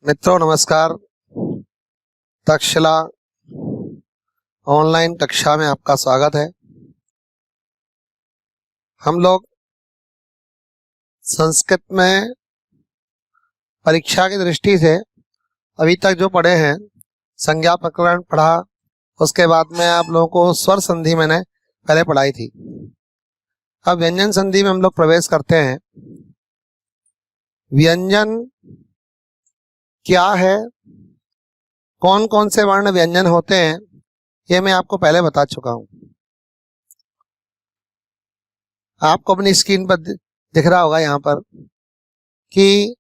मित्रों नमस्कार। तक्षशिला ऑनलाइन कक्षा में आपका स्वागत है। हम लोग संस्कृत में परीक्षा की दृष्टि से अभी तक जो पढ़े हैं, संज्ञा प्रकरण पढ़ा, उसके बाद में आप लोगों को स्वर संधि मैंने पहले पढ़ाई थी। अब व्यंजन संधि में हम लोग प्रवेश करते हैं। व्यंजन क्या है, कौन कौन से वर्ण व्यंजन होते हैं, ये मैं आपको पहले बता चुका हूं। आपको अपनी स्क्रीन पर दिख रहा होगा यहाँ पर कि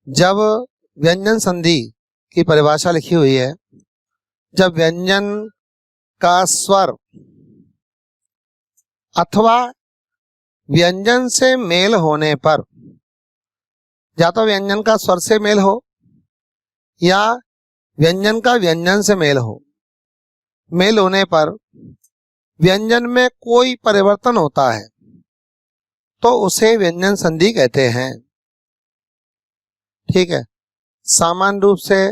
जब व्यंजन संधि की परिभाषा लिखी हुई है, जब व्यंजन का स्वर अथवा व्यंजन से मेल होने पर, या तो व्यंजन का स्वर से मेल हो या व्यंजन का व्यंजन से मेल हो, मेल होने पर व्यंजन में कोई परिवर्तन होता है तो उसे व्यंजन संधि कहते हैं। ठीक है। सामान्य रूप से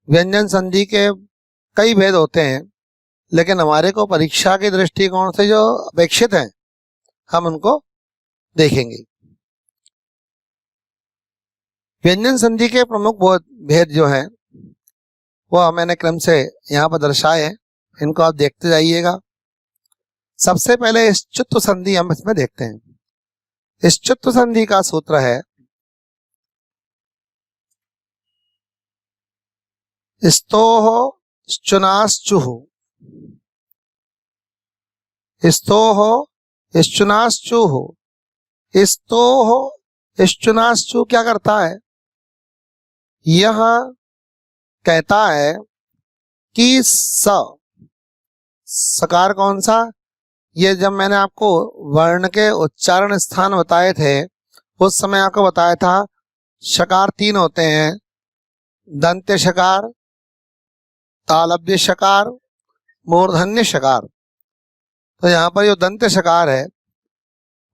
व्यंजन संधि के कई भेद होते हैं, लेकिन हमारे को परीक्षा के दृष्टिकोण से जो अपेक्षित हैं हम उनको देखेंगे। व्यंजन संधि के प्रमुख भेद जो हैं वो मैंने क्रम से यहाँ पर दर्शाए हैं, इनको आप देखते जाइएगा। सबसे पहले इष्चुत्व संधि हम इसमें देखते हैं। इष्चुत्व संधि का सूत्र है स्तोः श्चुनाश्चुः। स्तोः श्चुनाश्चुः। स्तोः श्चुनाश्चु क्या करता है? यह कहता है कि सकार कौन सा, ये जब मैंने आपको वर्ण के उच्चारण स्थान बताए थे उस समय आपको बताया था शकार तीन होते हैं, दंत्य शकार, तालव्य शकार, मूर्धन्य शकार। तो यहाँ पर जो दंत्य शकार है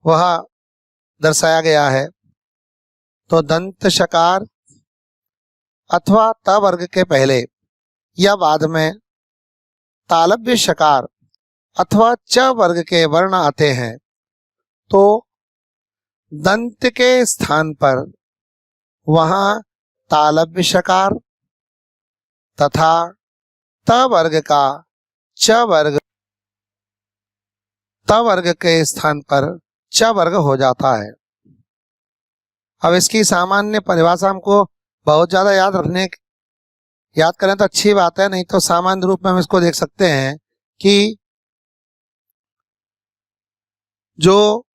वह दर्शाया गया है। तो दंत शकार अथवा त वर्ग के पहले या बाद में तालव्य शकार अथवा च वर्ग के वर्ण आते हैं तो दंत के स्थान पर वहां तालव्य शकार तथा त वर्ग का च वर्ग के स्थान पर च वर्ग हो जाता है। अब इसकी सामान्य परिभाषा हमको बहुत ज्यादा याद करें तो अच्छी बात है, नहीं तो सामान्य रूप में हम इसको देख सकते हैं कि जो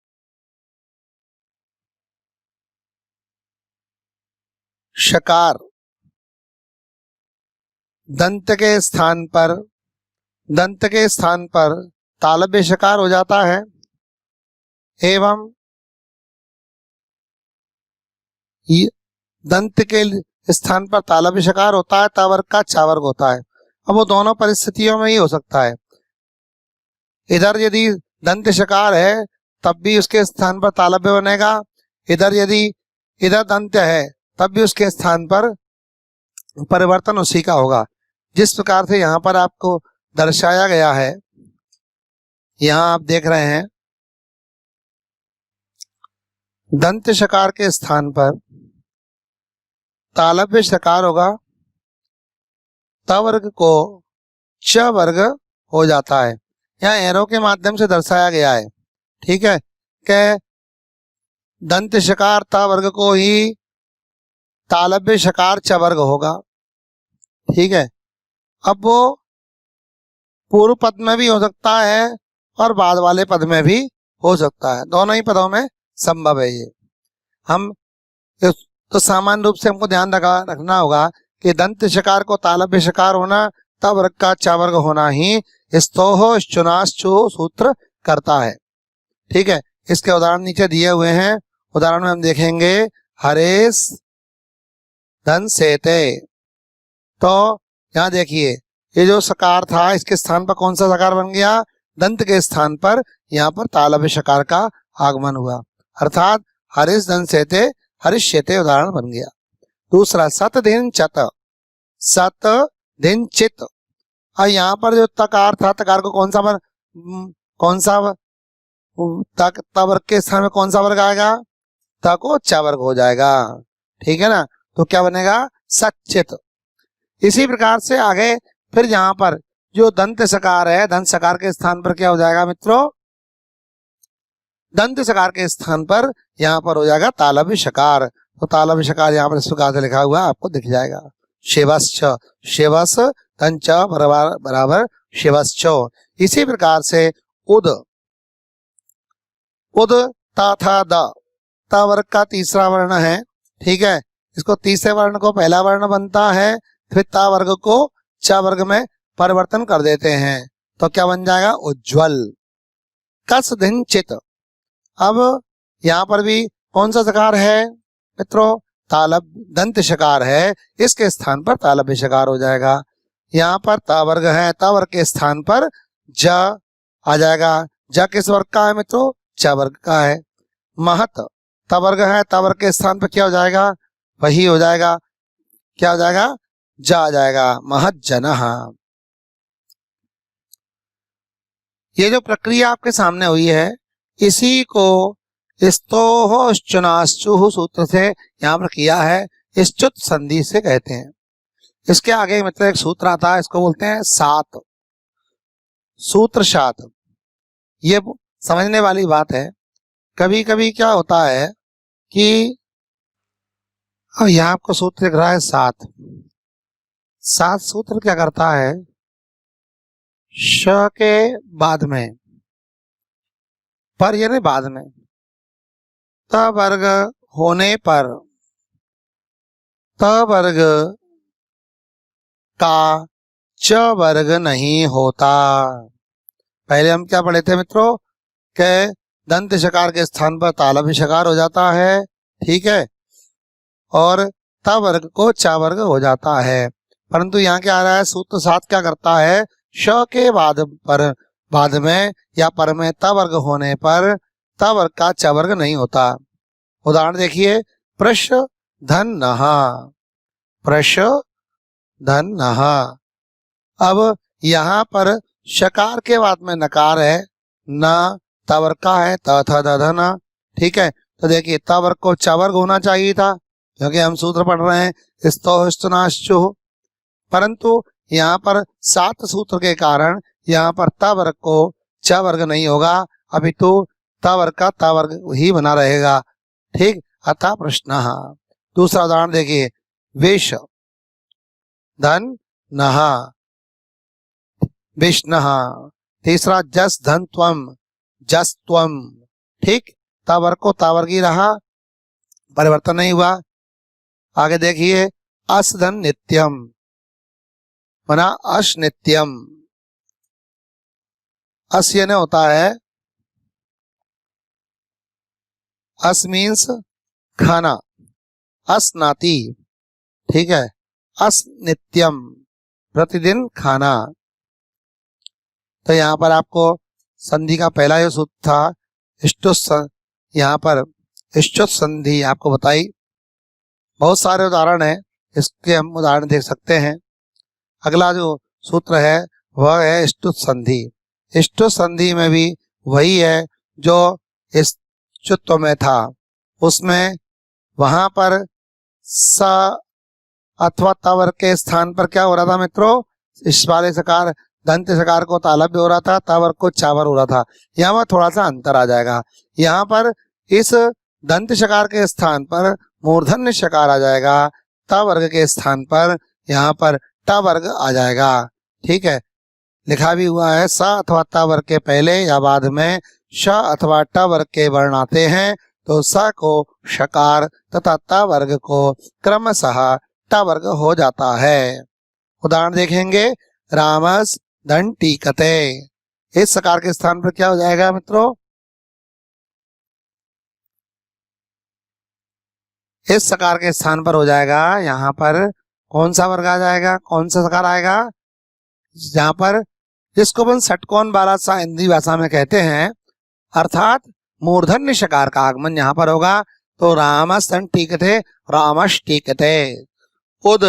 शकार दंत के स्थान पर तालव्य शकार हो जाता है एवं दंत के स्थान पर तालव्य शकार होता है, तावर्ग का चावर्ग होता है। अब वो दोनों परिस्थितियों में ही हो सकता है। इधर यदि दंत शकार है तब भी उसके स्थान पर तालव्य बनेगा, इधर यदि इधर दंत है तब भी उसके स्थान पर परिवर्तन उसी का होगा। जिस प्रकार से यहाँ पर आपको दर्शाया गया है, यहाँ आप देख रहे हैं दंत शकार के स्थान पर तालव्य शकार होगा, त वर्ग को च वर्ग हो जाता है। यहाँ एरो के माध्यम से दर्शाया गया है। ठीक है, कि दंत शकार त वर्ग को ही तालव्य शकार च वर्ग होगा। ठीक है, अब वो पूर्व पद में भी हो सकता है और बाद वाले पद में भी हो सकता है, दोनों ही पदों में संभव है। ये हम तो सामान्य रूप से हमको ध्यान रखना होगा कि दंत शकार को तालव्य शकार होना, त वर्ग का च वर्ग होना ही स्तोः श्चुनाश्चु सूत्र करता है। ठीक है, इसके उदाहरण नीचे दिए हुए हैं। उदाहरण में हम देखेंगे हरेश धन सेते। तो यहाँ देखिए ये जो सकार था इसके स्थान पर कौन सा सकार बन गया? दंत के स्थान पर यहाँ पर तालव्य शकार का आगमन हुआ, अर्थात हरिश धन सेते हरिष्यते उदाहरण बन गया। दूसरा सत दिन चत, सत दिन चित। और यहाँ पर जो तकार था, तकार को कौन सा वर्ग के स्थान में कौन सा वर्ग आएगा? त को च वर्ग हो जाएगा, ठीक है ना। तो क्या बनेगा? सच्चित। इसी प्रकार से आगे फिर यहाँ पर जो दंत सकार है, दंत सकार के स्थान पर क्या हो जाएगा मित्रों? दंत सकार के स्थान पर यहाँ पर हो जाएगा तालव्य शकार। तो तालव्य शकार यहाँ पर इस प्रकार से लिखा हुआ आपको दिख जाएगा, शेवश्च, शेवस तंच बराबर शेवश्चो। इसी प्रकार से उद, उद ता था द, ता वर्ग का तीसरा वर्ण है, ठीक है। इसको तीसरे वर्ण को पहला वर्ण बनता है, फिर ता वर्ग को च वर्ग में परिवर्तन कर देते हैं, तो क्या बन जाएगा? उज्ज्वल। कस दिन चित। अब यहाँ पर भी कौन सा सकार है मित्रों? तालब दंत शकार है, इसके स्थान पर तालव्य शकार हो जाएगा। यहाँ पर ता वर्ग है, ता वर्ग के स्थान पर ज आ जाएगा। ज किस वर्ग का है मित्रों? च वर्ग का है। महत, ता वर्ग है, ता वर्ग के स्थान पर क्या हो जाएगा? वही हो जाएगा, क्या हो जाएगा? ज आ जाएगा, महत जनः। ये जो प्रक्रिया आपके सामने हुई है, इसी को स्तोह चुनाश्चुह सूत्र से यहाँ पर किया है, स्तुत संधि से कहते हैं। इसके आगे मतलब एक सूत्र आता है, इसको बोलते हैं सात, सूत्र सात। ये समझने वाली बात है। कभी कभी क्या होता है कि यहाँ आपको सूत्र दिख रहा है सात, सात सूत्र क्या करता है? श के बाद में, पर यानी बाद में, त वर्ग होने पर त वर्ग का च वर्ग नहीं होता। पहले हम क्या पढ़े थे मित्रों? के दंत शकार के स्थान पर तालव्य शकार हो जाता है, ठीक है, और त वर्ग को च वर्ग हो जाता है। परंतु यहाँ क्या आ रहा है? सूत्र सात क्या करता है? श के बाद में या पर में त वर्ग होने पर त वर्ग का च वर्ग नहीं होता। उदाहरण देखिए, प्रश धन नहा, प्रश धन नहा। अब यहाँ पर शकार के बाद में नकार है, न त वर्ग का है, त थ द ध न, ठीक है। तो देखिए त वर्ग को च वर्ग होना चाहिए था, क्योंकि हम सूत्र पढ़ रहे हैं स्तोह, परंतु यहाँ पर सात सूत्र के कारण यहाँ पर त वर्ग को च वर्ग नहीं होगा, अपितु त वर्ग का त वर्ग ही बना रहेगा, ठीक। अतः प्रश्न। दूसरा उदाहरण देखिए, वेश धन नहा, विष्णः। तीसरा जस धन त्वम, जस त्वम, ठीक। त वर्ग को त वर्ग ही रहा, परिवर्तन नहीं हुआ। आगे देखिए, अस धन नित्यम बना अश नित्यम। अस यानी होता है, अस मीन्स खाना, अस्नाति, ठीक है। अस नित्यम प्रतिदिन खाना। तो यहाँ पर आपको संधि का पहला जो सूत्र था इष्टुत, यहाँ पर इष्टुत संधि आपको बताई। बहुत सारे उदाहरण है, इसके हम उदाहरण देख सकते हैं। अगला जो सूत्र है वह है इष्टुत संधि। इष्टुत संधि में भी वही है जो इष्टुत्व में था, उसमें वहां पर स अथवा त वर्ग के स्थान पर क्या हो रहा था मित्रों? इस वाले सकार दंत सकार को तालव्य हो रहा था, त वर्ग को च वर्ग हो रहा था। यहाँ पर थोड़ा सा अंतर आ जाएगा। यहाँ पर इस दंत शकार के स्थान पर मूर्धन्य शकार आ जाएगा, त वर्ग के स्थान पर यहाँ पर ट वर्ग आ जाएगा, ठीक है। लिखा भी हुआ है, स अथवा त वर्ग के पहले या बाद में श अथवा ट वर्ग के वर्ण आते हैं तो स को शकार तथा त वर्ग को क्रमशः ट वर्ग हो जाता है। उदाहरण देखेंगे, रामस धन टीकते। इस सकार के स्थान पर क्या हो जाएगा मित्रों? इस सकार के स्थान पर हो जाएगा, यहाँ पर कौन सा वर्ग आ जाएगा? कौन सा सकार आएगा? यहाँ पर जिसको अपन षटकोण वाला सा हिंदी भाषा में कहते हैं, अर्थात मूर्धन्य शकार का आगमन यहाँ पर होगा। तो रामस धन टीकते, रामश टीकते। उद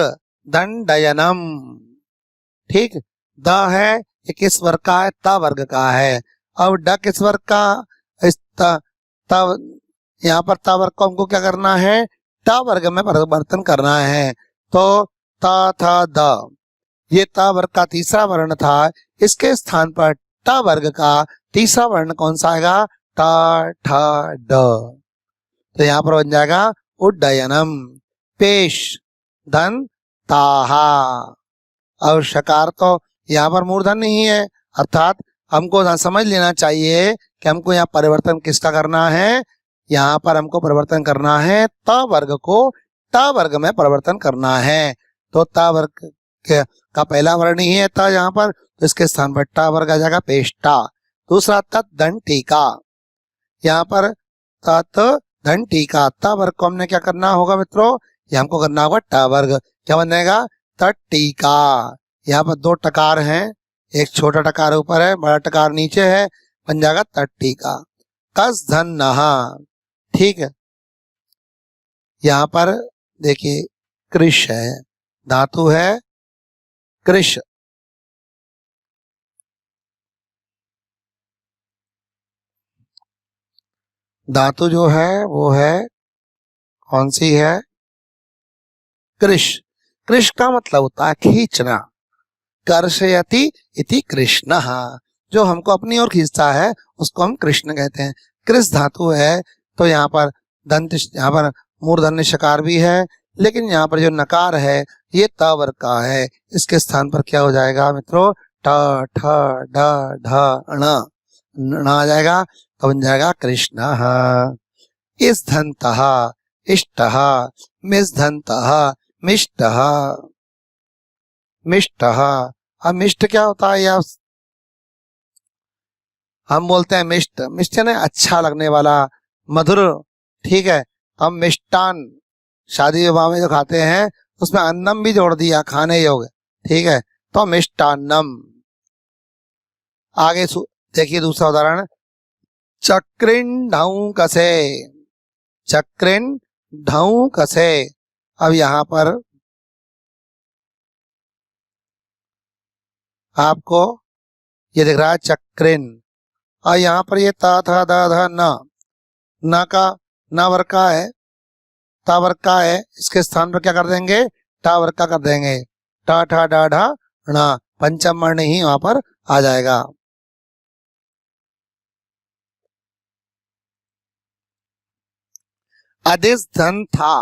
दंडयनम। ठीक, द है ये किस वर्ग का है, त वर्ग का है। अब ड किस वर्ग का, इस यहाँ पर त वर्ग को हमको क्या करना है, ट वर्ग में परिवर्तन करना है। तो त थ द, ये त वर्ग का तीसरा वर्ण था, इसके स्थान पर ट वर्ग का तीसरा वर्ण कौन सा आएगा, ट ठ ड। तो यहाँ पर बन जाएगा उड्डयनम। पेश धन ताहा। और शकार तो यहाँ पर मूर्धन नहीं है, अर्थात हमको समझ लेना चाहिए कि हमको यहाँ परिवर्तन किसका करना है, यहाँ पर हमको परिवर्तन करना है त वर्ग को ट वर्ग में परिवर्तन करना है। तो त वर्ग का पहला वर्ण ही है त यहाँ पर, तो इसके स्थान पर ट वर्ग आ जाएगा पेष्टा। दूसरा तत् धन टीका, यहाँ पर तत् धन टीका, त वर्ग को हमने क्या करना होगा मित्रों, ये हमको करना होगा ट वर्ग। क्या बन जाएगा, तत् टीका। यहाँ पर दो टकार हैं, एक छोटा टकार ऊपर है, बड़ा टकार नीचे है, बन जाएगा तत् टीका। कस धन नहा। ठीक है, यहाँ पर देखिए कृष है, धातु है कृष। धातु जो है वो है कौन सी है, कृष। कृष का मतलब होता है खींचना, कर्षयति इति कृष्णः, जो हमको अपनी ओर खींचता है उसको हम कृष्ण कहते हैं। कृष धातु है, तो यहाँ पर दंत, यहाँ पर मूर्धन्य शकार भी है, लेकिन यहाँ पर जो नकार है ये त वर्ग का है, इसके स्थान पर क्या हो जाएगा मित्रों, ठ ठ ढ ढ ण आ जाएगा, तो बन जाएगा कृष्णः। इस धनतः इष्टः, मिस धनतः मिष्टः। मिष्टः, अब मिष्ट क्या होता है, या हम बोलते हैं मिष्ट, मिष्ट यानी अच्छा लगने वाला, मधुर। ठीक है, हम मिष्टान शादी विवाह में जो खाते हैं उसमें अन्नम भी जोड़ दिया, खाने योग्य। ठीक है, तो मिष्टान्नम। आगे देखिए दूसरा उदाहरण, चक्रिन ढऊ कसे। चक्रिन ढऊ कसे। अब यहाँ पर आपको ये दिख रहा है चक्रिन, और यहाँ पर ये ता था दा धा न का न वर्ग का है, ता वर्ग का है, इसके स्थान पर क्या कर देंगे, टा वर्ग का कर देंगे, टा ठा डा ढा णा, पंचम वर्ण ही वहां पर आ जाएगा। आदेश धन था,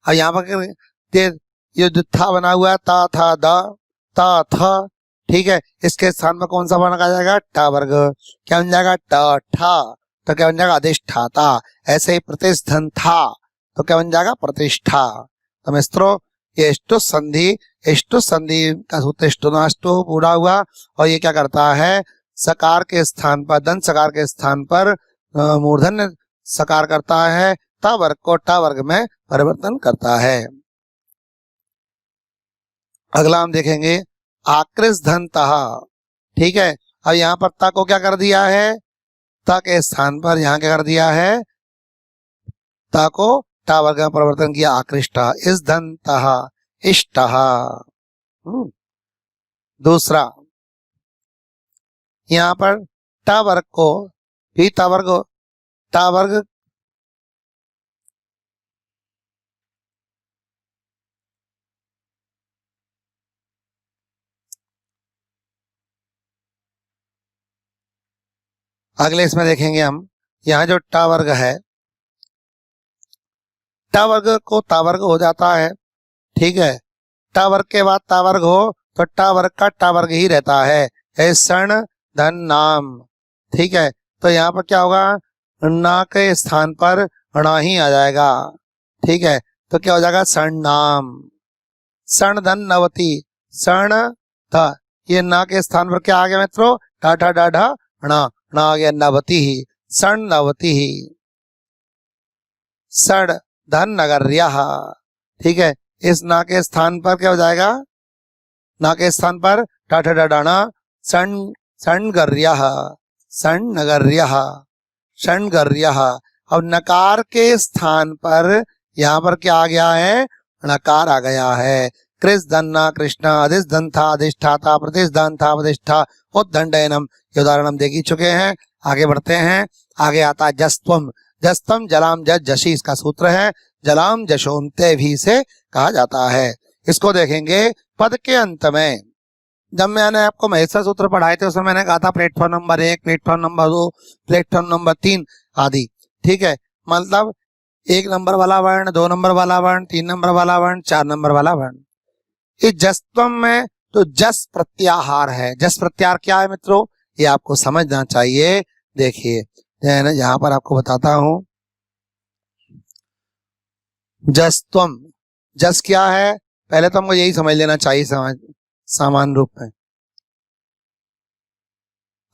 और यहाँ पर ये जो था बना हुआ है ता था दा ता था, ठीक है, इसके स्थान पर कौन सा वर्ण आ जाएगा, टा वर्ग। क्या बन जाएगा, टा ठा, तो क्या बन जाएगा, अधिष्ठाता। ऐसे ही प्रतिष्ठन था, तो क्या बन जाएगा, प्रतिष्ठा। तो मित्रों ये इष्टु संधि का सूत्र इष्टुनाष्टु पूरा हुआ, और ये क्या करता है, सकार के स्थान पर, दंत सकार के स्थान पर मूर्धन्य सकार करता है, ता वर्ग को टा वर्ग में परिवर्तन करता है। अगला हम देखेंगे आकृष धन तहा। ठीक है, अब यहाँ पर ता को क्या कर दिया है, ता के स्थान पर यहाँ क्या कर दिया है, ता को टा वर्ग में परिवर्तन किया, आकृष्टा। इस धन तहा इष्टहा। दूसरा यहाँ पर टा वर्ग को भी टा वर्ग अगले इसमें देखेंगे हम, यहाँ जो टा वर्ग है, टा वर्ग को ता वर्ग हो जाता है। ठीक है, टा वर्ग के बाद ता वर्ग हो तो टा वर्ग का टा वर्ग ही रहता है सण धन नाम। ठीक है, तो यहाँ पर क्या होगा, ना के स्थान पर णा ही आ जाएगा। ठीक है, तो क्या हो जाएगा, सण नाम। सण धन नवती, सण ध, ये ना के स्थान पर क्या आ गया मित्रों, ठा ठा डा ढा णा, णा आ गया नवती ही, सण नवती ही। सण धन नगर्यः। ठीक है, इस ना के स्थान पर क्या हो जाएगा, ना के स्थान पर ठा ठा डा ढा सण सणगर्यः, सण नगर्यः, सणगर्यः। अब नकार के स्थान पर यहाँ पर क्या आ गया है, णकार आ गया है। कृष धन्ना कृष्ण, अधिस धन था अधिष्ठाता, प्रतिस धन था प्रतिष्ठा, उद्दंडयनम, ये उदाहरण हम देख ही चुके हैं। आगे बढ़ते हैं। आगे आता है जस्तम। जस्तम जलाम जस जशी, इसका सूत्र है। जलाम जशोन्ते भी से कहा जाता है। इसको देखेंगे पद के अंत में। जब मैंने आपको महेश्वर सूत्र पढ़ाए थे उसमें मैंने कहा था platform number 1, platform number 2, platform number 3 आदि। ठीक है, मतलब 1 नंबर वाला वर्ण, 2 नंबर वाला वर्ण, 3 नंबर वाला वर्ण, 4 नंबर वाला वर्ण। इस जस्तम में तो जस प्रत्याहार है। जस प्रत्याहार क्या है मित्रों, ये आपको समझना चाहिए। देखिए यहाँ पर आपको बताता हूं। जस्तम, जस क्या है पहले तो हमको यही समझ लेना चाहिए सामान्य रूप में।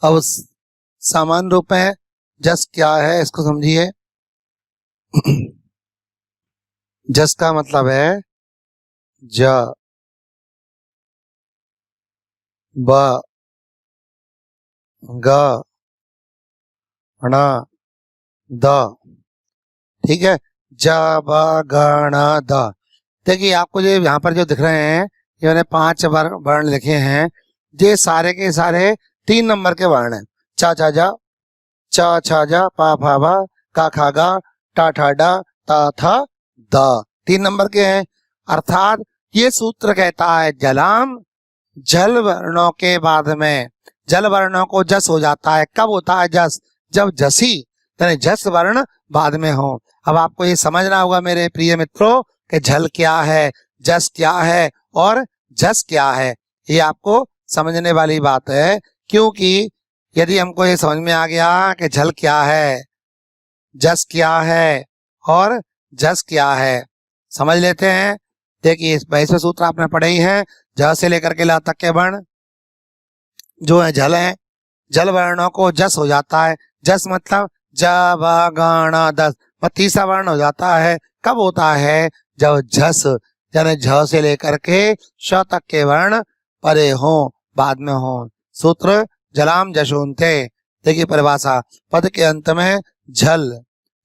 अब सामान्य रूप में जस क्या है इसको समझिए। जस का मतलब है ज, ब, ग, ण, द। ठीक है, ज, ब, ग, ण, द। देखिए आपको जो यहाँ पर जो दिख रहे हैं, ये मैंने 5 वर्ण लिखे हैं। ये सारे के सारे 3 नंबर के वर्ण हैं। चा छा जा, चा छा जा, पा फा बा, का खा गा, टा ठा डा, ता था द, 3 नंबर के हैं। अर्थात ये सूत्र कहता है जलाम जल वर्णों के बाद में जल वर्णों को जस हो जाता है। कब होता है जस, जब जसी यानी जस वर्ण बाद में हो। अब आपको ये समझना होगा मेरे प्रिय मित्रों कि जल क्या है, जस क्या है और जस क्या है। ये आपको समझने वाली बात है, क्योंकि यदि हमको ये समझ में आ गया कि जल क्या है, जस क्या है और जस क्या है, समझ लेते हैं। देखिए इस 22वें सूत्र आपने पढ़े ही हैं। ज से लेकर के ला तक के वर्ण जो है जल है, जल वर्णों को जस हो जाता है। जस मतलब ज, ब, ग, ण, दस, तीसरा वर्ण हो जाता है। कब होता है, जब जस यानी झ से लेकर के श तक के वर्ण परे हो, बाद में हो। सूत्र जलाम जशोन्ते। देखिए परिभाषा, पद के अंत में झल,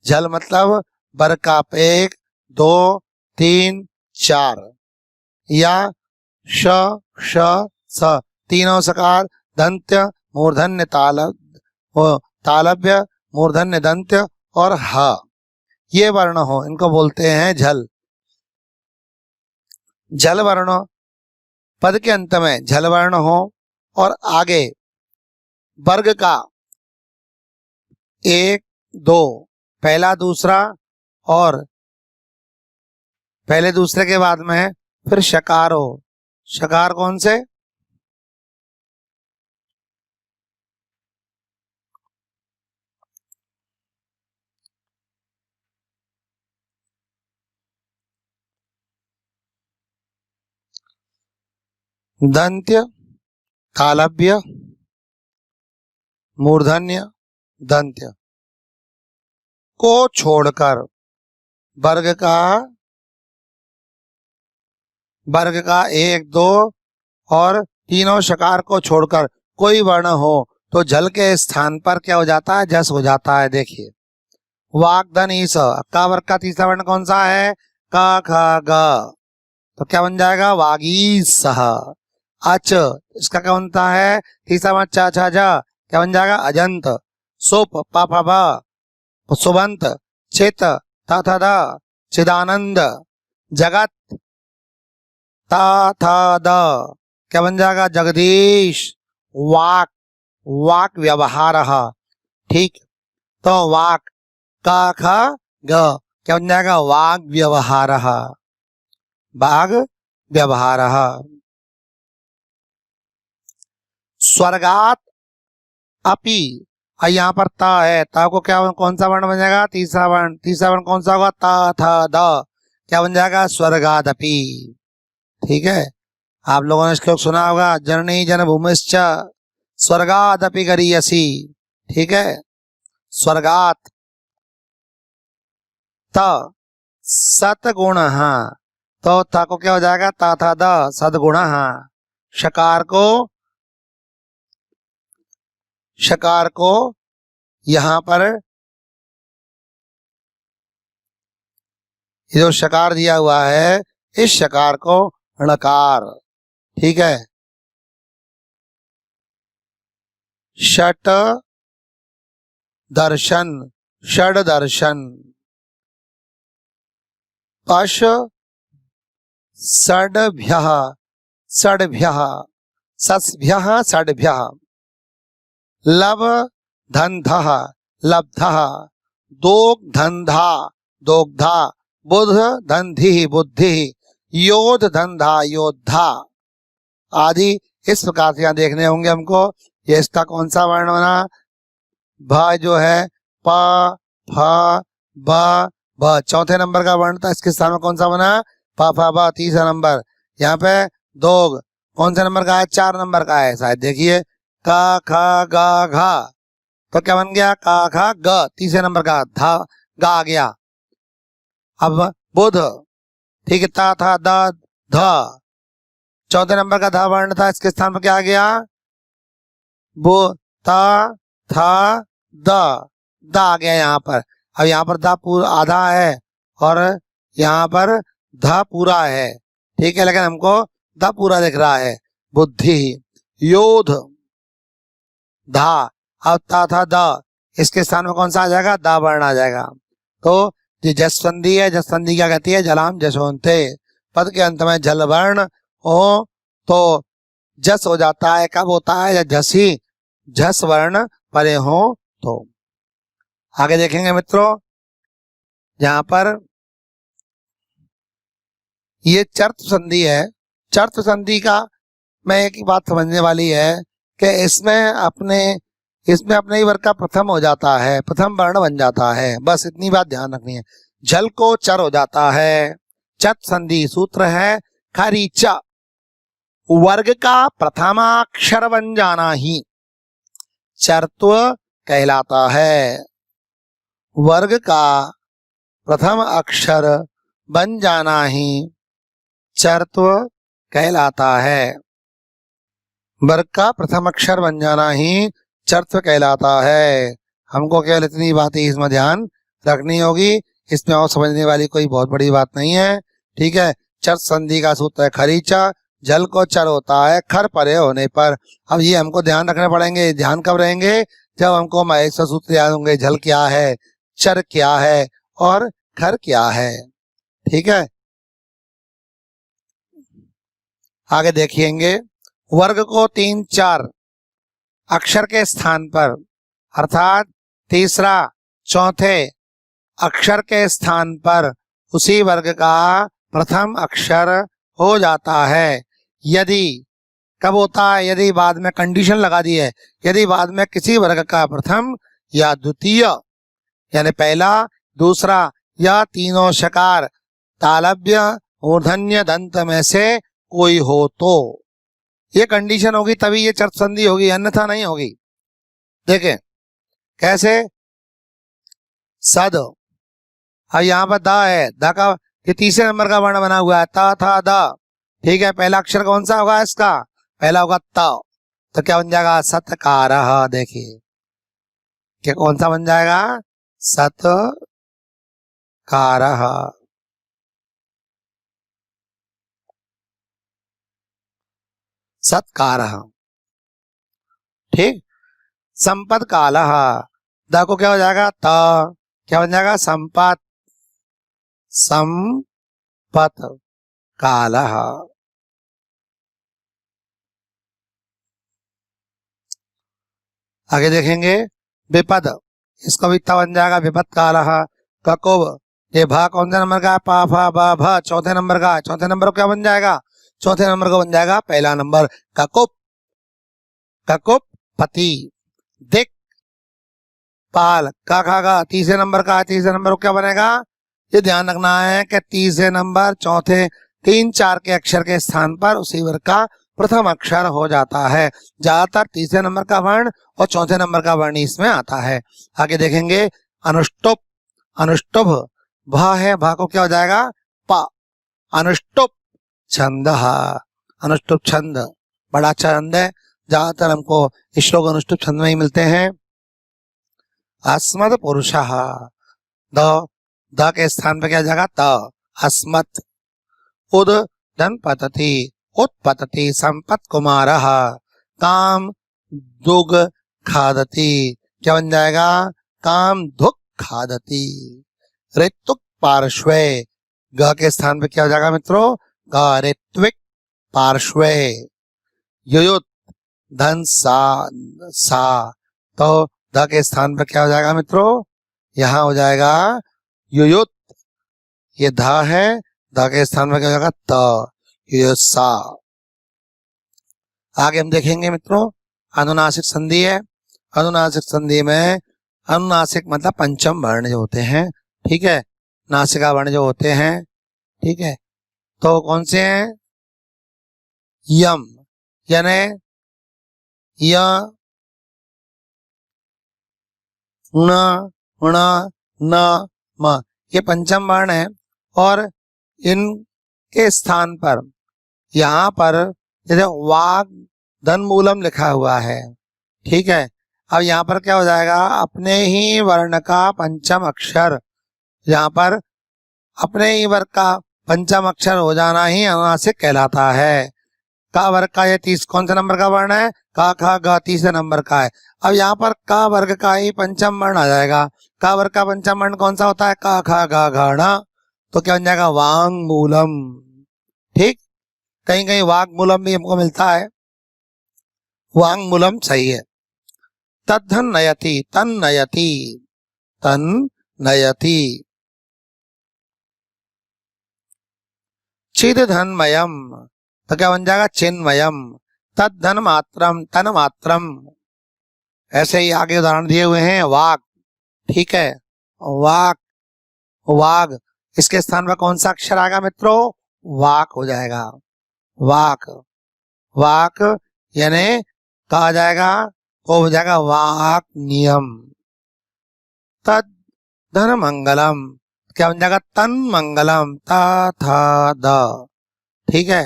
झल मतलब बर का 1, 2, 3, 4 या श, श, स, तीनों सकार, दंत्य, मूर्धन्य तालव्य, मूर्धन्य दंत्य और ह, ये वर्ण हो, इनको बोलते हैं झल। जल वर्ण पद के अंत में झल वर्ण हो और आगे वर्ग का 1, 2 पहला दूसरा और पहले दूसरे के बाद में फिर शकार हो। शकार कौन से, दंत्य, तालव्य, मूर्धन्य, दंत्य को छोड़कर वर्ग का 1, 2 और तीनों शकार को छोड़कर कोई वर्ण हो तो जल के स्थान पर क्या हो जाता है, जस हो जाता है। देखिए वाग्धन ईस, का वर्ग का तीसरा वर्ण कौन सा है, क ख ग, तो क्या बन जाएगा वागीस। अच, इसका क्या बनता है तीसरा वर्ण चा छा जा, क्या बन जाएगा अजंत। सुप, पा फा बा, सुबंत। चित, था था दा, चिदानंद। जगत, ता था द, क्या बन जाएगा जगदीश। वाक, वाक व्यवहार, ठीक, तो वाक का ख ग, क्या बन जाएगा वाग व्यवहार, वाग व्यवहार। स्वर्गात अपि, यहाँ पर ता है, ता को क्या कौन सा वर्ण बन जाएगा, तीसरा वर्ण। तीसरा वर्ण कौन सा होगा, ता था द, क्या बन जाएगा स्वर्गादपि। ठीक है, आप लोगों ने श्लोक सुना होगा, जननी जन्मभूमिश्च स्वर्गादपि गरीयसी। ठीक है, स्वर्गात त सतगुण, तो ता को क्या हो जाएगा ता था द सदगुण। शकार को यहां पर ये जो शकार दिया हुआ है इस शकार को णकार। ठीक है, षट दर्शन, षड दर्शन, पश षड्भ्यः, षड्भ्यः, सस्भ्यः षड्भ्यः, लब धन्धः, लब्धः, दोग धंधा, दोग्धा, बुध धंधि, बुद्धि, योध धंधा, योद्धा आदि इस प्रकार से यहाँ देखने होंगे हमको। ये इसका कौन सा वर्ण बना? भ जो है प, फ, ब, भ चौथे नंबर का वर्ण था, इसके स्थान में कौन सा बना? प, फ, ब तीसरा नंबर। यहाँ पे दोग कौन सा नंबर का है? 4 नंबर का है शायद, देखिए क, ख, ग, घ, तो क्या बन गया? क, ख, ग तीसरे नंबर का, धा गा आ गया। अब बुध, ठीक है, ता था द ध चौथे नंबर का धा वर्ण था, इसके स्थान पर क्या आ गया? बो ता था द आ गया यहाँ पर। अब यहाँ पर दा पूरा आधा है और यहाँ पर धा पूरा है, ठीक है, लेकिन हमको दा पूरा दिख रहा है। बुद्धि, योध, धा, अब ता था द, इसके स्थान में कौन सा आ जाएगा? दा वर्ण आ जाएगा। तो जो जस संधि है, जस संधि क्या कहती है? जलाम जसोन्ते, पद के अंत में जल वर्ण हो तो जस हो जाता है। कब होता है? जब झसी झस वर्ण परे हो तो। आगे देखेंगे मित्रों, यहाँ पर ये चर्त संधि है। चर्त संधि का मैं एक ही बात समझने वाली है कि इसमें अपने ही वर्ग का प्रथम हो जाता है, प्रथम वर्ण बन जाता है, बस इतनी बात ध्यान रखनी है। जल को चर हो जाता है। चत संधि सूत्र है खरीचा, वर्ग का प्रथमाक्षर बन जाना ही चरत्व कहलाता है। वर्ग का प्रथम अक्षर बन जाना ही चरत्व कहलाता है। वर्ग का प्रथम अक्षर बन जाना ही चरत्व कहलाता है। हमको केवल इतनी बात ही इसमें ध्यान रखनी होगी, इसमें और समझने वाली कोई बहुत बड़ी बात नहीं है। ठीक है, चर संधि का सूत्र है खरीचा, जल को चर होता है खर परे होने पर। अब ये हमको ध्यान रखने पड़ेंगे। ध्यान कब रहेंगे? जब हमको महेश सूत्र याद होंगे, जल क्या है, चर क्या है और खर क्या है। ठीक है, आगे देखिएंगे। वर्ग को 3-4 अक्षर के स्थान पर अर्थात तीसरा चौथे अक्षर के स्थान पर उसी वर्ग का प्रथम अक्षर हो जाता है। यदि कब होता है? यदि बाद में कंडीशन लगा दी है, यदि बाद में किसी वर्ग का प्रथम या द्वितीय यानी पहला, दूसरा या तीनों शकार तालव्य मूर्धन्य दंत में से कोई हो तो ये कंडीशन होगी, तभी ये चर्त संधि होगी, अन्यथा नहीं होगी। देखें कैसे? सद, अब यहाँ पर दा है, दा का ये तीसरे नंबर का वर्ण बना हुआ है, ता था दा। ठीक है, पहला अक्षर कौन सा होगा इसका? पहला होगा त, तो क्या बन जाएगा? सत्कारः। देखिए क्या कौन सा बन जाएगा? सत्कारः। सत्कारः। ठीक, संपद कालः, द को क्या हो जाएगा? त, क्या बन जाएगा? संपत, संपत कालः। आगे देखेंगे विपद, इसका भी बन जाएगा विपद कालः। ककुब, ये भा कौन से नंबर का है? पा फा बा भा चौथे नंबर का है, चौथे नंबर को क्या बन जाएगा? चौथे नंबर को बन जाएगा पहला नंबर ककुप, ककुप पति। दिक पाल, का खागा तीसरे नंबर का है, तीसरे नंबर को क्या बनेगा? ये ध्यान रखना है कि तीसरे नंबर चौथे 3-4 के अक्षर के स्थान पर उसी वर्ग का प्रथम अक्षर हो जाता है। ज्यादातर तीसरे नंबर का वर्ण और चौथे नंबर का वर्ण इसमें आता है। आगे देखेंगे अनुष्टुप, अनुष्टुभ, भा है, भा को क्या हो जाएगा? पा। अनुष्टुप छंद, अनुष्टुप छंद बड़ा अच्छा छंद है, ज्यादातर हमको श्लोक अनुष्टुप छंद में ही मिलते हैं। अस्मत् पुरुषः, द के स्थान पर क्या जाएगा? त, अस्मत्। उदधन पतति उत्पतति संपत कुमारः काम दुग खादति। क्या बन जाएगा? काम दुख खादति। ऋतुक पार्श्वे, ग के स्थान पे क्या हो जाएगा मित्रों? ग ऋत्विक पार्श्वे। युयुत धन सा, तो ध के स्थान पर क्या हो जाएगा मित्रों? यहां हो जाएगा युयुत। ये ध है, ध के स्थान पर क्या हो जाएगा? त, युयुत्सा। आगे हम देखेंगे मित्रों अनुनासिक संधि है। अनुनासिक संधि में अनुनासिक मतलब पंचम वर्ण जो होते हैं, ठीक है, नासिका वर्ण जो होते हैं, ठीक है, तो कौन से हैं? यम यानी य, न, ण, न, म, ये पंचम वर्ण है और इनके स्थान पर यहाँ पर जैसे वाग धन मूलम लिखा हुआ है, ठीक है। अब यहाँ पर क्या हो जाएगा? अपने ही वर्ण का पंचम अक्षर, यहाँ पर अपने ही वर्ग का पंचम अक्षर हो जाना ही अनुनासिक कहलाता है। का वर्ग का ये कौन सा नंबर का वर्ण है? का, खा, ग तीसरे नंबर का है। अब यहाँ पर का वर्ग का ही पंचम वर्ण आ जाएगा। का वर्ग का पंचम वर्ण कौन सा होता है? का, खा, गा, घा, ण, तो क्या बन जाएगा? वांग मूलम। ठीक, कहीं कहीं वाग मूलम भी हमको मिलता है, वांग मूलम सही है। तद्धन नयति, तन नयति, तन नयति। चिद धनमयम, तो क्या बन जाएगा? चिन्मयम। तद धन मात्रम, तन मात्रम। ऐसे ही आगे उदाहरण दिए हुए हैं। वाक, ठीक है, वाक, वाग, इसके स्थान पर कौन सा अक्षर आएगा मित्रों? वाक हो जाएगा। वाक, वाक यानी कहा जाएगा वो हो जाएगा वाक नियम। तद धन मंगलम, क्या बन जाएगा? तन मंगलम। ता था द, ठीक है,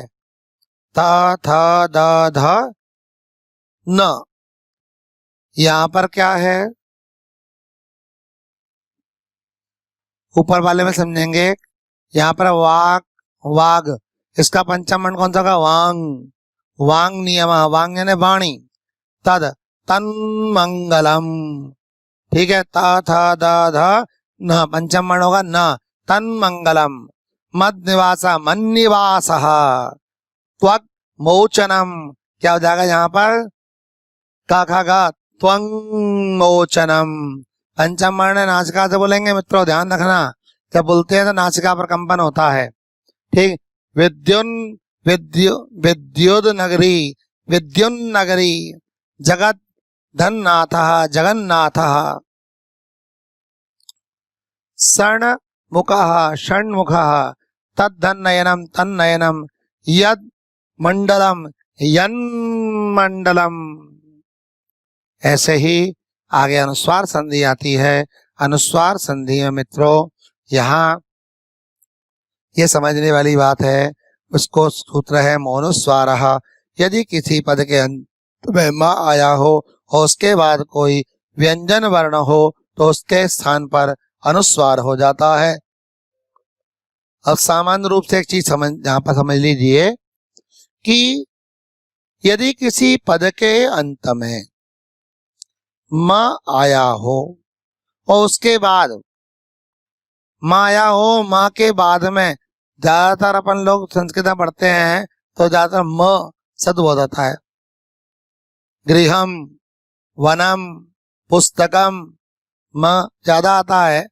ता था द ध न। यहां पर क्या है? ऊपर वाले में समझेंगे। यहाँ पर वाक, वाग, इसका पंचम वर्ण कौन सा होगा? वांग, वांग नियम, वांग यानी वाणी। तद तन मंगलम, ठीक है, ता था द ध न, पंचम वर्ण होगा न, तन मंगलम। मद निवास, मन निवास, त्वग मोचनम, क्या हो जाएगा यहाँ पर? का, खा, गा, त्वंग मोचनम। पंचम वर्ण नासिका से बोलेंगे मित्रों, ध्यान रखना, जब बोलते हैं तो नासिका पर कंपन होता है, ठीक। विद्युन, विद्युद नगरी, विद्युन नगरी। जगत धननाथ, जगन्नाथ। शर्ण मुखः, षण्मुखः। तद्धनयनम, तन्नयनम। यद मंडलम, यन्मंडलम। ऐसे ही आगे अनुस्वार संधि आती है। अनुस्वार संधि में मित्रों यहाँ ये समझने वाली बात है, उसको सूत्र है मौनुस्वारः। यदि किसी पद के अंत में म आया हो और उसके बाद कोई व्यंजन वर्ण हो तो उसके स्थान पर अनुस्वार हो जाता है। अब सामान्य रूप से एक चीज यहाँ पर समझ लीजिए कि यदि किसी पद के अंत में म आया हो और उसके बाद माँ आया हो, माँ के बाद में ज्यादातर अपन लोग संस्कृत में पढ़ते हैं तो ज्यादातर म शब्द बहुत आता है। गृहम, वनम, पुस्तकम, म ज्यादा आता है।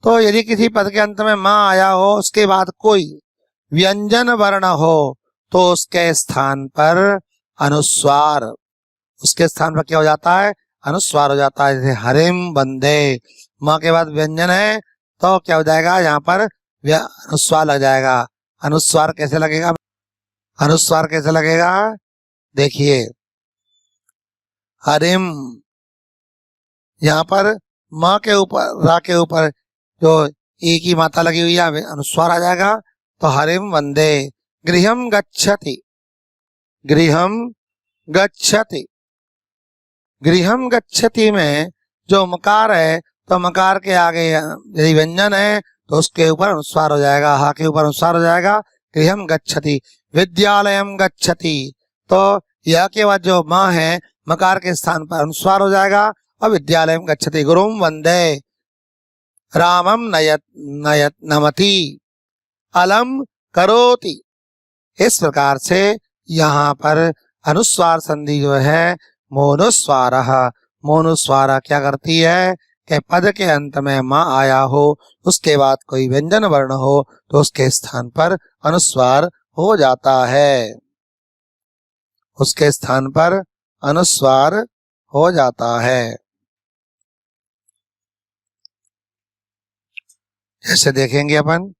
तो यदि किसी पद के अंत में म आया हो उसके बाद कोई व्यंजन वर्ण हो तो उसके स्थान पर अनुस्वार, उसके स्थान पर क्या हो जाता है? अनुस्वार हो जाता है। जैसे हरिम वंदे, म के बाद व्यंजन है तो क्या हो जाएगा? यहाँ पर अनुस्वार लग जाएगा। अनुस्वार कैसे लगेगा? अनुस्वार कैसे लगेगा? देखिए, हरिम, यहाँ पर म के ऊपर, रा के ऊपर जो ई की मात्रा लगी हुई है अनुस्वार आ जाएगा। तो हरिम वंदे। गृहम गच्छति, गृहम गच्छति। गृहम गच्छति में जो मकार है तो मकार के आगे यदि व्यंजन है तो उसके ऊपर अनुस्वार हो जाएगा, हा के ऊपर अनुस्वार हो जाएगा। गृहम गच्छति, विद्यालयम गच्छति। तो यह के बाद जो म है मकार के स्थान पर अनुस्वार हो जाएगा और विद्यालयम गच्छति। गुरुम वंदे, रामम नयत नयत नमति, अलम करोति। इस प्रकार से यहाँ पर अनुस्वार संधि जो है मोनुस्वारः, मोनुस्वारा क्या करती है कि पद के अंत में माँ आया हो, उसके बाद कोई व्यंजन वर्ण हो तो उसके स्थान पर अनुस्वार हो जाता है, उसके स्थान पर अनुस्वार हो जाता है। जैसे देखेंगे अपन,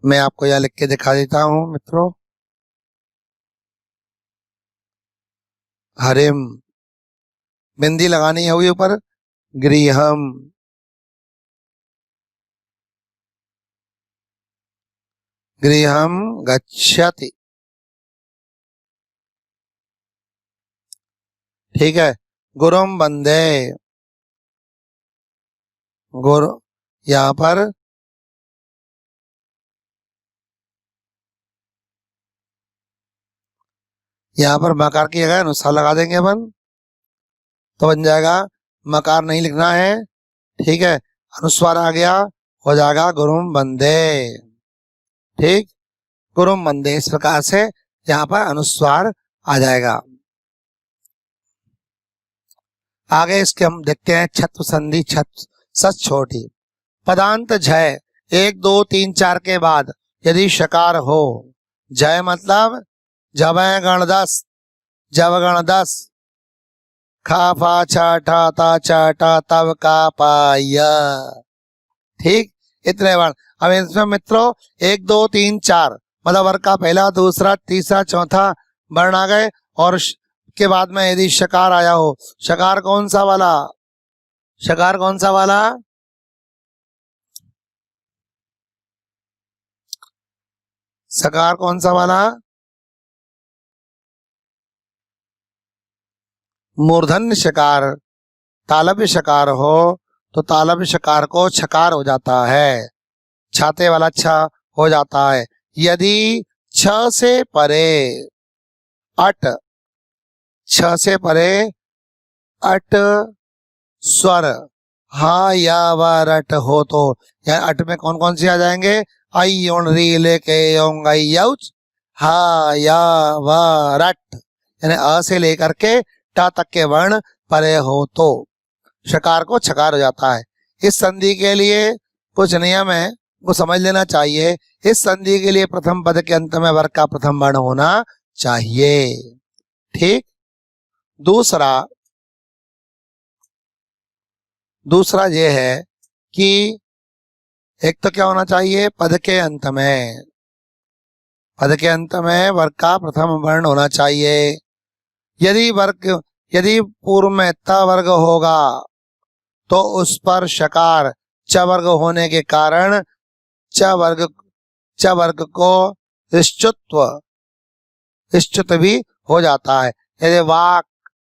मैं आपको यह लिख के दिखा देता हूं मित्रों। हरिम, बिंदी लगानी होगी ऊपर, गृहम, गृहम गच्छति। ठीक है। गुरुम वंदे, गुरु, यहाँ पर मकार की जगह अनुस्वार लगा देंगे अपन, तो बन जाएगा, मकार नहीं लिखना है। ठीक है, अनुस्वार आ गया, हो जाएगा गुरुम वंदे। ठीक, गुरुम वंदे, इस प्रकार से यहाँ पर अनुस्वार आ जाएगा। आगे इसके हम देखते हैं छत्व संधि, छत्व सच छोटी। पदांत जय 1 2 3 4 के बाद यदि शकार हो, जय मतलब जब गण 10, जब गण 10, खा फा छा ठा ता चा टा तब का पा या। ठीक, इतने वर्ण। अब इसमें मित्रों 1 2 3 4 मतलब वर्ग का पहला दूसरा तीसरा चौथा वर्ण आ गए, और के बाद में यदि शकार आया हो, शकार कौन सा वाला, शकार कौन सा वाला, शकार कौन सा वाला, मूर्धन्य शकार, तालव्य शकार हो तो तालव्य शकार को छकार हो जाता है, छाते वाला छ हो जाता है। यदि छ से परे अट, छ से परे अट स्वर हा या व रट हो तो, या अट में कौन कौन से आ जाएंगे, आई योन री लेके योंग आई यौच, हा या व रट, यानी अ से लेकर के टा तक के वर्ण परे हो तो शकार को छकार हो जाता है। इस संधि के लिए कुछ नियम है, वो समझ लेना चाहिए। इस संधि के लिए प्रथम पद के अंत में वर्ग का प्रथम वर्ण होना चाहिए। ठीक, दूसरा ये है कि एक तो क्या होना चाहिए, पद के अंत में, पद के अंत में वर्ग का प्रथम वर्ण होना चाहिए। यदि पूर्व में त वर्ग होगा तो उस पर शकार च वर्ग होने के कारण च वर्ग को निश्चुत भी हो जाता है। यदि वाक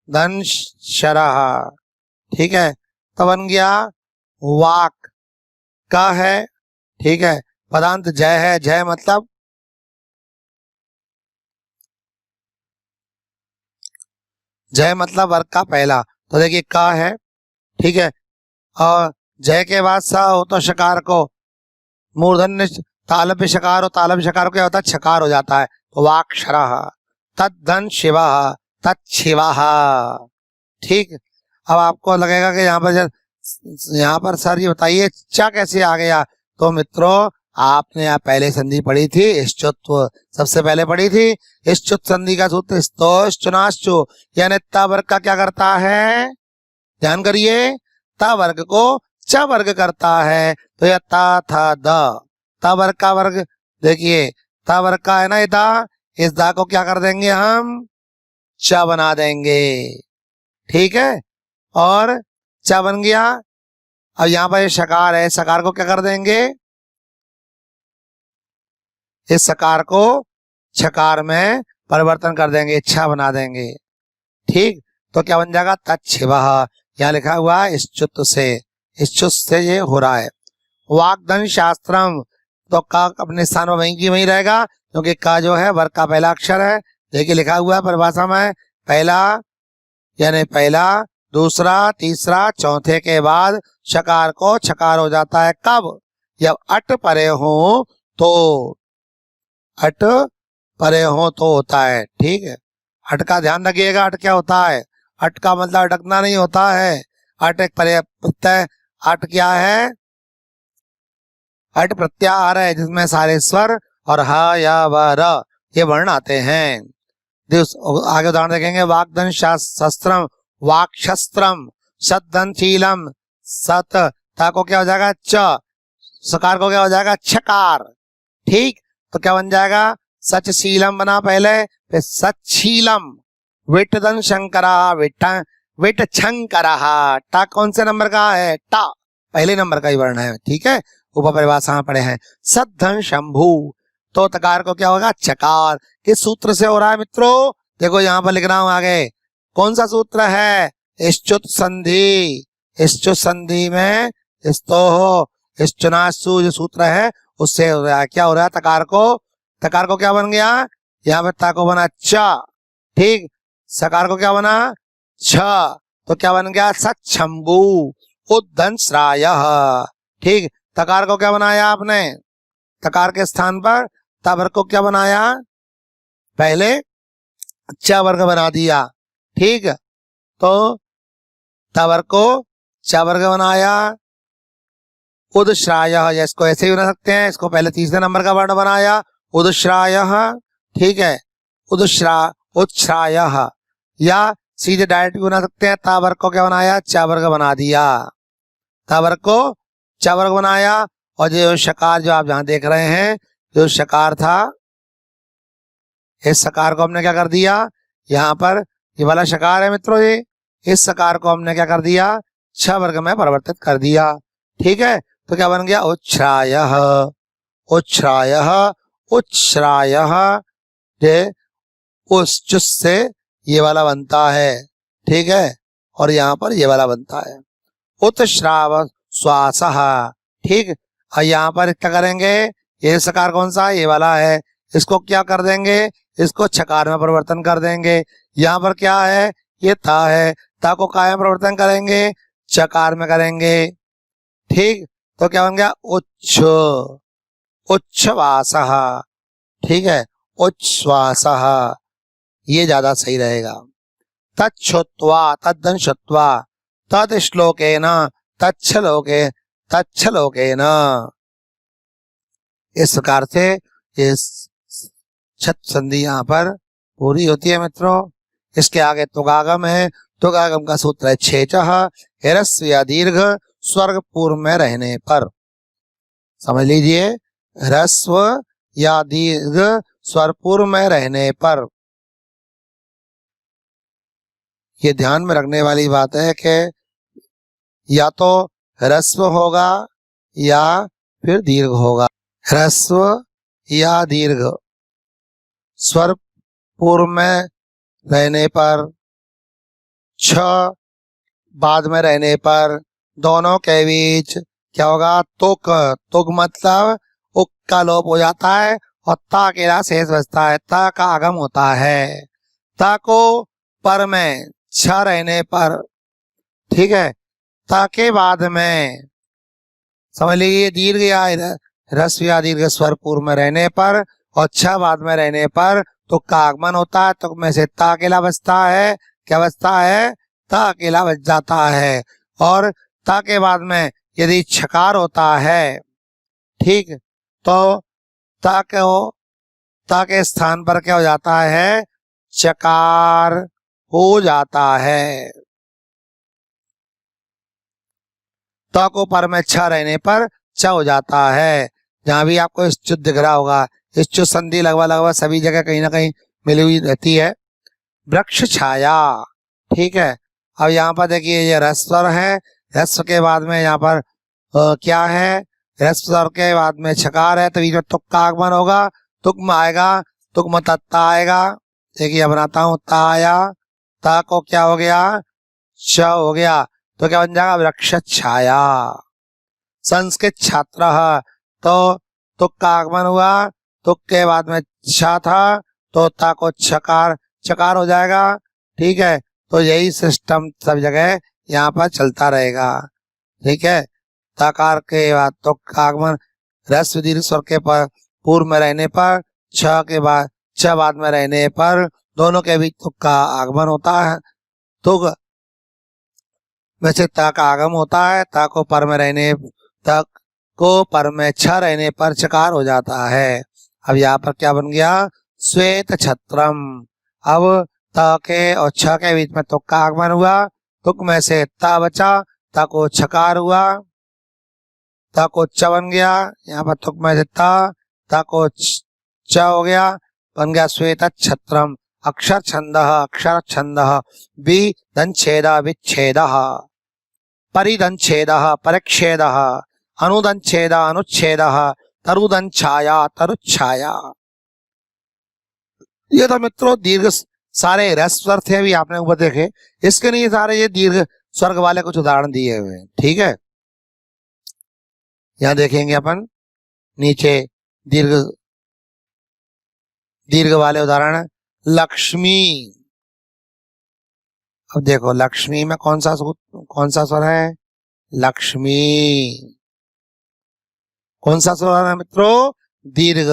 धन शरह, ठीक है, तो बन गया वाक का है। ठीक है, पदांत जय है, जय मतलब वर्ग का पहला, तो देखिए का है। ठीक है, और जय के बाद सा हो तो शकार को मूर्धन्य तालव्य शकार हो, तालव्य शकार को क्या होता है, छकार हो जाता है, तो वाक्षरः तद धन शिवः तत्शिवः। ठीक, अब आपको लगेगा कि यहाँ पर सर ये बताइए चा कैसे आ गया, तो मित्रों आपने यहाँ पहले संधि पढ़ी थी, इश्चुत्व सबसे पहले पढ़ी थी। इश्चुत संधि का सूत्र स्तोश्चुनाश्चु, यानी ता वर्ग का क्या करता है, ध्यान करिए, ता वर्ग को च वर्ग करता है, तो यह ता था द, ता वर्ग का वर्ग, देखिए ता वर्ग का है ना ये दा, इस दा को क्या कर देंगे हम, च बना देंगे। ठीक है, और च बन गया। अब यहाँ पर शकार है, शकार को क्या कर देंगे, इस शकार को छकार में परिवर्तन कर देंगे, इच्छा बना देंगे। ठीक, तो क्या बन जाएगा, तत्शिवः, यहाँ लिखा हुआ है इश्चुत से, इश्चुत से ये हो रहा है। वाग्दन शास्त्रम, तो का अपने स्थान पर वहीं की वहीं रहेगा, क्योंकि का जो है वर्ग का पहला अक्षर है। देखिए लिखा हुआ है परिभाषा में, पहला यानी पहला, दूसरा, तीसरा, चौथे के बाद शकार को छकार हो जाता है कब? जब अट परे हो तो, अट परे हो तो होता है। ठीक है, अट का ध्यान रखिएगा। अट क्या होता है? अट का मतलब अटकना नहीं होता है। अट एक परे प्रत्यय, अट क्या है? अट प्रत्याहार है जिसमें सारे स्वर और ह या व र ये वर्ण आते हैं। आगे उदाहरण देखेंगे, वाग्दन शस्त्रम, वाक्शस्त्रम, सदन शीलम, सत, ता को क्या हो जाएगा? च, सकार को क्या हो जाएगा? छकार। ठीक, तो क्या बन जाएगा? सचशीलम बना पहले, फिर सचशीलम, विटदन शंकरा, विट छंकरा। टा कौन से नंबर का है? टा पहले नंबर का ही वर्ण है। ठीक है, ऊपर परिभाषा पढ़े हैं। सद्धन शंभु, तो तकार को क्या होगा? चकार। किस सूत्र से हो रहा है मित्रों? देखो यहाँ पर लिख रहा हूं आगे, कौन सा सूत्र है? इश्चुत संधि। इश्चुत संधि में इश्चुनासु जो सूत्र है उससे हो रहा है। क्या हो रहा है? तकार को क्या बन गया? यहाँ पर ता को बना च। ठीक, सकार को क्या बना? छ, तो क्या बन गया? सच्छंभु उद्धन श्रायः। ठीक, तकार को क्या बनाया आपने? तकार के स्थान पर तवर्ग को क्या बनाया? पहले च वर्ग बना दिया। ठीक, तो तवर्ग को च वर्ग बनाया। उदश्रायः, इसको ऐसे ही बना सकते हैं, इसको पहले तीसरे नंबर का वर्ण बनाया, उदश्रायः। ठीक है, उत्श्रायः, या सीधे डायरेक्ट भी बना सकते हैं। तावर्ग को क्या बनाया? च वर्ग बना दिया। तावर्ग को च वर्ग बनाया, और जो शकार जो आप जहां देख रहे हैं, जो शकार था, इस शकार को हमने क्या कर दिया? यहाँ पर ये वाला शकार है मित्रों, ये इस शकार को हमने क्या कर दिया? छ वर्ग में परिवर्तित कर दिया। ठीक है, तो क्या बन गया? उच्छ्रायः, उच्छ्रायः, उच्छ्रायः। उस चुस से ये वाला बनता है। ठीक है, और यहाँ पर ये वाला बनता है उत्श्राव श्वासः। ठीक, और यहाँ पर क्या करेंगे? ये सकार कौन सा? ये वाला है, इसको क्या कर देंगे? इसको छकार में परिवर्तन कर देंगे। यहाँ पर क्या है? ये ता है, ता को काय में परिवर्तन करेंगे? चकार में करेंगे। ठीक, तो क्या बन गया? उच्छ, उच्छ्वासः। ठीक है, उच्छ्वासः, ये ज्यादा सही रहेगा। तच्छ्रुत्वा, तद्धन श्रुत्वा, तद श्लोकेन, तच्छलोकेन। इस प्रकार से इस छत संधि यहाँ पर पूरी होती है मित्रों। इसके आगे तुगागम है। तुगागम का सूत्र है छेचः, ह्रस्व या दीर्घ स्वर्ग पूर्व में रहने पर। समझ लीजिए, ह्रस्व या दीर्घ स्वर पूर्व में रहने पर। ये ध्यान में रखने वाली बात है कि या तो ह्रस्व होगा या फिर दीर्घ होगा। ह्रस्व या दीर्घ स्वर पूर्व में रहने पर, छ बाद में रहने पर, दोनों के बीच क्या होगा? तुक। तुक मतलब उक का लोप हो जाता है और ता अकेला शेष बचता है। ता का आगम होता है। ता को पर में छ रहने पर, ठीक है, ता के बाद में समझ लीजिए दीर्घ या ह्रस्व या दीर्घ स्वर पूर्व में रहने पर और छ बाद में रहने पर तुक का आगमन होता है। तुक में से ता अकेला बचता है। क्या बचता है? ता अकेला बच जाता है। और ता के बाद में यदि छकार होता है, ठीक, तो ता के स्थान पर क्या हो जाता है? चकार हो जाता है। ता को पर में छ रहने पर च हो जाता है। जहां भी आपको इश्चुत दिख रहा होगा, इश्चुत संधि लगभग सभी जगह कहीं ना कहीं मिली हुई रहती है। वृक्ष छाया, ठीक है। अब यहाँ पर देखिए ये ह्रस्व है, ह्रस्व के बाद में यहाँ पर क्या है? ह्रस्व के बाद में छकार है, तभी जो तुक का आगमन होगा, तुक में आएगा, तुक में तत्ता आएगा। देखिए बनाता हूं, ता आया, ता को क्या हो गया? च हो गया, तो क्या बन जाएगा? वृक्ष छाया। संस्कृत छात्रः, तो तुक का आगमन हुआ, तुक के बाद में छा था तो ता को छकार चकार हो जाएगा। ठीक है, तो यही सिस्टम सब जगह यहाँ पर चलता रहेगा। ठीक है, तकार के बाद तुक का आगमन, ह्रस्व दीर्घ स्वर के पर पूर्व में रहने पर, छ के बाद छ बाद में रहने पर दोनों के बीच तुक का आगमन होता है। तुक में से ता का आगम होता है, ता को पर में रहने तक को पर में छ रहने पर चकार हो जाता है। अब यहाँ पर क्या बन गया, श्वेत छत्रम। अब ता के और छ के बीच में तुक का आगमन हुआ, तुक में से ता बचा, ता को छकार हुआ, ता को च बन गया, यहाँ पर तुक में से ता को च हो गया, बन गया श्वेत छत्रम। अक्षर छंद वि धन छेद विच्छेद, परिधन छेद परिच्छेद, अनुदन छेद अनुच्छेद, तरुदन छाया तरुच्छाया। ये तो मित्रों दीर्घ सारे ह्रस्व स्वर थे, अभी आपने ऊपर देखे। इसके लिए सारे ये दीर्घ स्वर्ग वाले कुछ उदाहरण दिए हुए हैं। ठीक है, यहां देखेंगे अपन नीचे दीर्घ दीर्घ वाले उदाहरण। लक्ष्मी, अब देखो लक्ष्मी में कौन सा स्वर है, लक्ष्मी कौन सा स्वर है मित्रों, दीर्घ।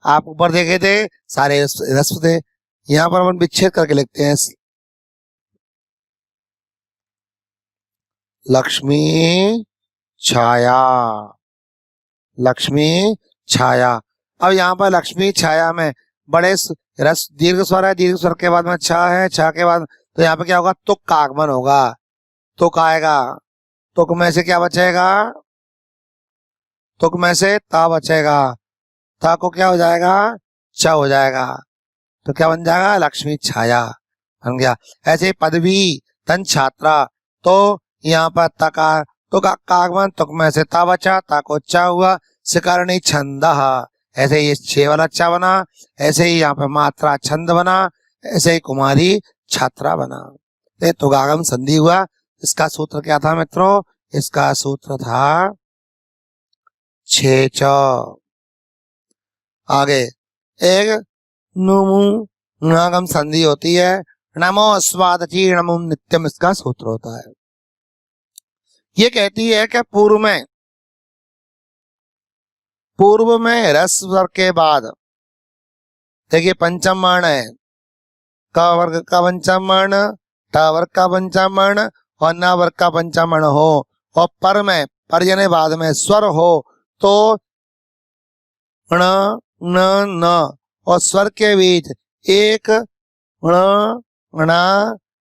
आप ऊपर देखे थे सारे ह्रस्व थे, यहाँ पर अपन विच्छेद करके लिखते हैं। लक्ष्मी छाया, लक्ष्मी छाया। अब यहाँ पर लक्ष्मी छाया में बड़े रस दीर्घ स्वर है, दीर्घ स्वर के बाद में छा है, छा के बाद तो यहाँ पे क्या होगा, तुक का आगमन होगा, तुक आएगा, तुक में से क्या बचेगा, तुक में से ता बचेगा, ता को क्या हो जाएगा, छ हो जाएगा, तो क्या बन जाएगा, लक्ष्मी छाया बन गया। ऐसे पदवी तन छात्रा, तो यहाँ पर तकार तो का आगमन, तुक में से ता बचा, ता को चा हुआ, सिकरणी छंद, ऐसे ही छे वाला चा बना, ऐसे ही यहाँ पे मात्रा छंद बना, ऐसे ही कुमारी छात्रा बना। ये तुगागम संधि हुआ। इसका सूत्र क्या था मित्रों, इसका सूत्र था छे च। आगे एक नुमुनागम संधि होती है, नमो स्वाद चीर्णमुम नित्यम, इसका सूत्र होता है। ये कहती है कि पूर्व में ह्रस्व स्वर के बाद देखिए पंचम वर्ण है, क वर्ग का पंचम वर्ण, ट वर्ग का पंचम वर्ण और न वर्ग का पंचम वर्ण हो, और पर में पर यानी बाद में स्वर हो तो ण न न, और स्वर के बीच एक ण ण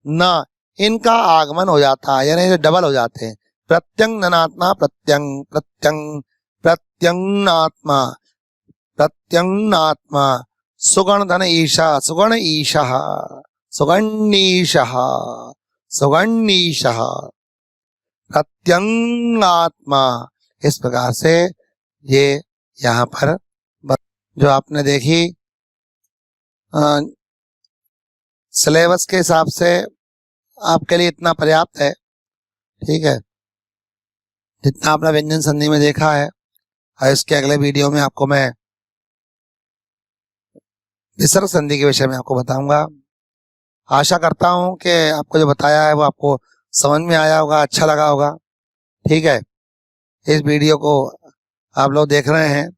न, इनका आगमन हो जाता है, यानी डबल हो जाते हैं। प्रत्यंग ननात्मा प्रत्यंग प्रत्यंग प्रत्यंगात्मा प्रत्यंगात्मा, सुगण धन ईशा सुगण ईशा सुगणीशः सुगणीशः, प्रत्यंगात्मा। इस प्रकार से ये यहाँ पर जो आपने देखी सिलेबस के हिसाब से आपके लिए इतना पर्याप्त है। ठीक है, जितना आपने व्यंजन संधि में देखा है, और इसके अगले वीडियो में आपको मैं विसर्ग संधि के विषय में आपको बताऊंगा। आशा करता हूं कि आपको जो बताया है वो आपको समझ में आया होगा, अच्छा लगा होगा। ठीक है, इस वीडियो को आप लोग देख रहे हैं,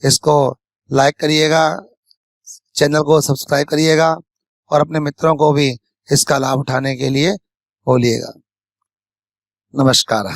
इसको लाइक करिएगा, चैनल को सब्सक्राइब करिएगा और अपने मित्रों को भी इसका लाभ उठाने के लिए बोलिएगा। नमस्कार।